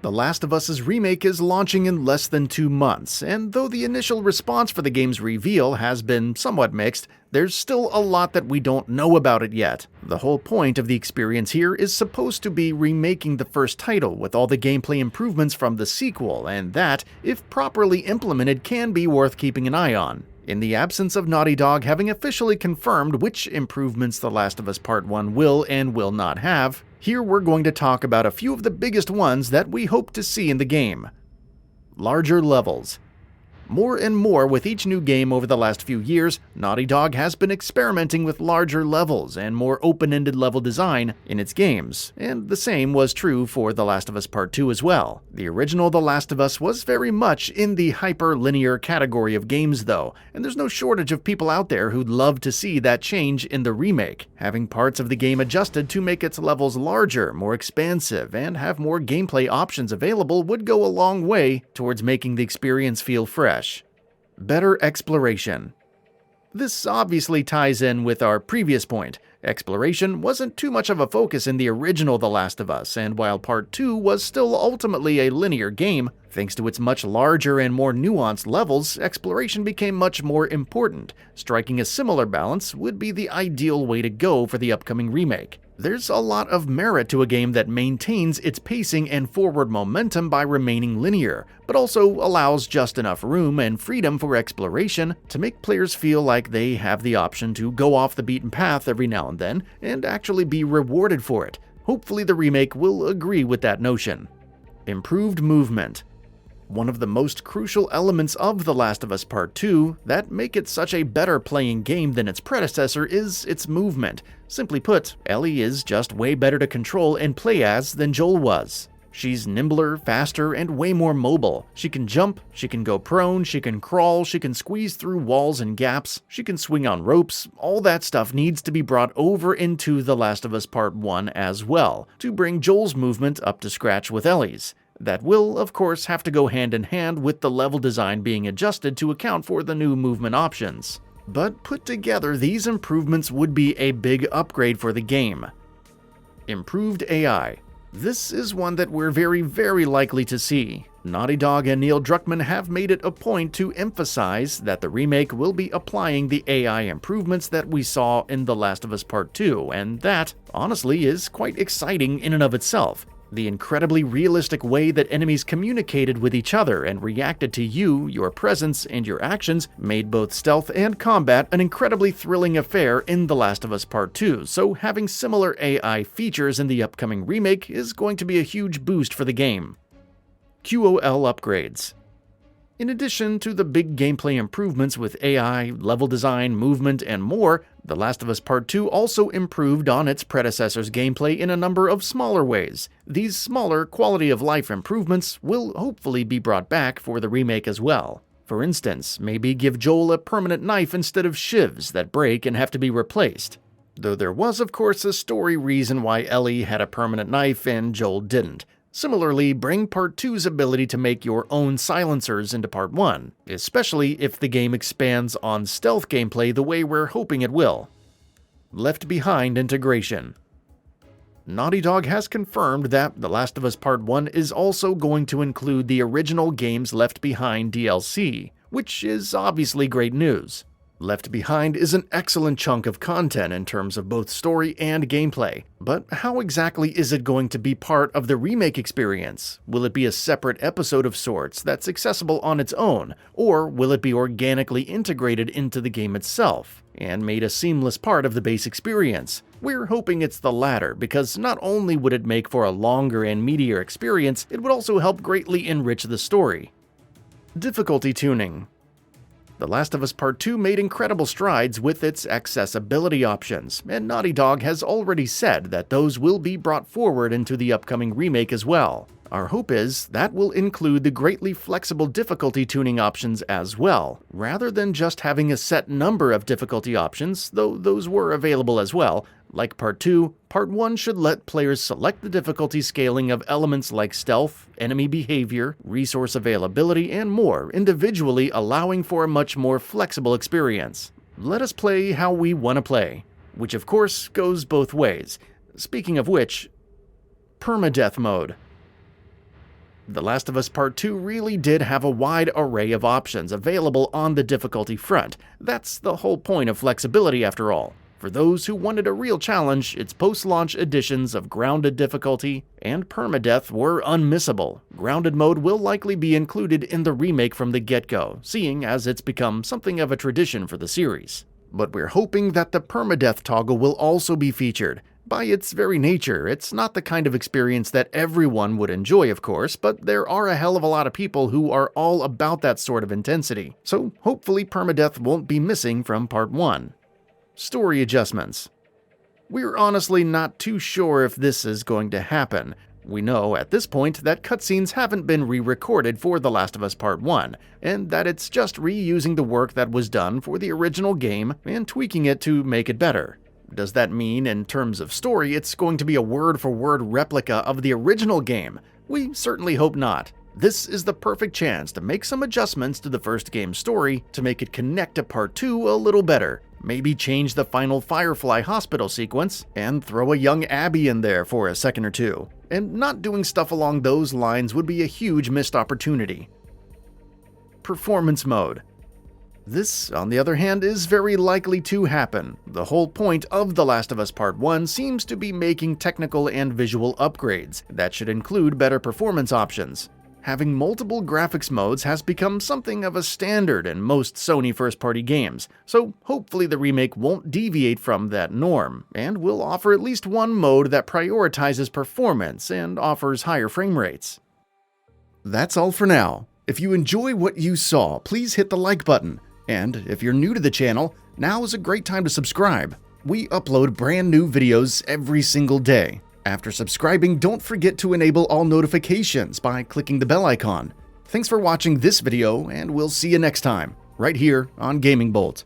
The Last of Us's remake is launching in less than 2 months, and though the initial response for the game's reveal has been somewhat mixed, there's still a lot that we don't know about it yet. The whole point of the experience here is supposed to be remaking the first title with all the gameplay improvements from the sequel, and that, if properly implemented, can be worth keeping an eye on. In the absence of Naughty Dog having officially confirmed which improvements The Last of Us Part 1 will and will not have, here we're going to talk about a few of the biggest ones that we hope to see in the game. Larger levels. More and more with each new game over the last few years, Naughty Dog has been experimenting with larger levels and more open-ended level design in its games, and the same was true for The Last of Us Part 2 as well. The original The Last of Us was very much in the hyper-linear category of games though, and there's no shortage of people out there who'd love to see that change in the remake. Having parts of the game adjusted to make its levels larger, more expansive, and have more gameplay options available would go a long way towards making the experience feel fresh. Better exploration. This obviously ties in with our previous point. Exploration wasn't too much of a focus in the original The Last of Us, and while Part 2 was still ultimately a linear game, thanks to its much larger and more nuanced levels, exploration became much more important. Striking a similar balance would be the ideal way to go for the upcoming remake. There's a lot of merit to a game that maintains its pacing and forward momentum by remaining linear, but also allows just enough room and freedom for exploration to make players feel like they have the option to go off the beaten path every now and then and actually be rewarded for it. Hopefully the remake will agree with that notion. Improved movement. One of the most crucial elements of The Last of Us Part 2 that make it such a better playing game than its predecessor is its movement. Simply put, Ellie is just way better to control and play as than Joel was. She's nimbler, faster, and way more mobile. She can jump, she can go prone, she can crawl, she can squeeze through walls and gaps, she can swing on ropes. All that stuff needs to be brought over into The Last of Us Part 1 as well, to bring Joel's movement up to scratch with Ellie's. That will, of course, have to go hand in hand with the level design being adjusted to account for the new movement options. But put together, these improvements would be a big upgrade for the game. Improved AI. This is one that we're very likely to see. Naughty Dog and Neil Druckmann have made it a point to emphasize that the remake will be applying the AI improvements that we saw in The Last of Us Part 2, and that, honestly, is quite exciting in and of itself. The incredibly realistic way that enemies communicated with each other and reacted to you, your presence, and your actions made both stealth and combat an incredibly thrilling affair in The Last of Us Part 2, so having similar AI features in the upcoming remake is going to be a huge boost for the game. QOL upgrades. In addition to the big gameplay improvements with AI, level design, movement, and more, The Last of Us Part 2 also improved on its predecessor's gameplay in a number of smaller ways. These smaller quality-of-life improvements will hopefully be brought back for the remake as well. For instance, maybe give Joel a permanent knife instead of shivs that break and have to be replaced. Though there was, of course, a story reason why Ellie had a permanent knife and Joel didn't. Similarly, bring Part 2's ability to make your own silencers into Part 1, especially if the game expands on stealth gameplay the way we're hoping it will. Left Behind integration. Naughty Dog has confirmed that The Last of Us Part 1 is also going to include the original game's Left Behind DLC, which is obviously great news. Left Behind is an excellent chunk of content in terms of both story and gameplay, but how exactly is it going to be part of the remake experience? Will it be a separate episode of sorts that's accessible on its own, or will it be organically integrated into the game itself and made a seamless part of the base experience? We're hoping it's the latter, because not only would it make for a longer and meatier experience, it would also help greatly enrich the story. Difficulty tuning. The Last of Us Part 2 made incredible strides with its accessibility options, and Naughty Dog has already said that those will be brought forward into the upcoming remake as well. Our hope is that will include the greatly flexible difficulty tuning options as well, rather than just having a set number of difficulty options, though those were available as well. Like Part 2, Part 1 should let players select the difficulty scaling of elements like stealth, enemy behavior, resource availability, and more, individually allowing for a much more flexible experience. Let us play how we want to play, which of course goes both ways. Speaking of which, PERMADEATH mode. The Last of Us Part 2 really did have a wide array of options available on the difficulty front. That's the whole point of flexibility after all. For those who wanted a real challenge, its post-launch editions of Grounded difficulty and Permadeath were unmissable. Grounded mode will likely be included in the remake from the get-go, seeing as it's become something of a tradition for the series. But we're hoping that the Permadeath toggle will also be featured. By its very nature, it's not the kind of experience that everyone would enjoy, of course, but there are a hell of a lot of people who are all about that sort of intensity. So hopefully Permadeath won't be missing from Part 1. Story adjustments. We're honestly not too sure if this is going to happen. We know at this point that cutscenes haven't been re-recorded for The Last of Us Part 1, and that it's just reusing the work that was done for the original game and tweaking it to make it better. Does that mean, in terms of story, it's going to be a word-for-word replica of the original game? We certainly hope not. This is the perfect chance to make some adjustments to the first game's story to make it connect to Part 2 a little better. Maybe change the final Firefly hospital sequence and throw a young Abby in there for a second or two. And not doing stuff along those lines would be a huge missed opportunity. Performance mode. This, on the other hand, is very likely to happen. The whole point of The Last of Us Part 1 seems to be making technical and visual upgrades that should include better performance options. Having multiple graphics modes has become something of a standard in most Sony first-party games, so hopefully the remake won't deviate from that norm, and will offer at least one mode that prioritizes performance and offers higher frame rates. That's all for now. If you enjoy what you saw, please hit the like button, and if you're new to the channel, now is a great time to subscribe. We upload brand new videos every single day. After subscribing, don't forget to enable all notifications by clicking the bell icon. Thanks for watching this video, and we'll see you next time, right here on GamingBolt.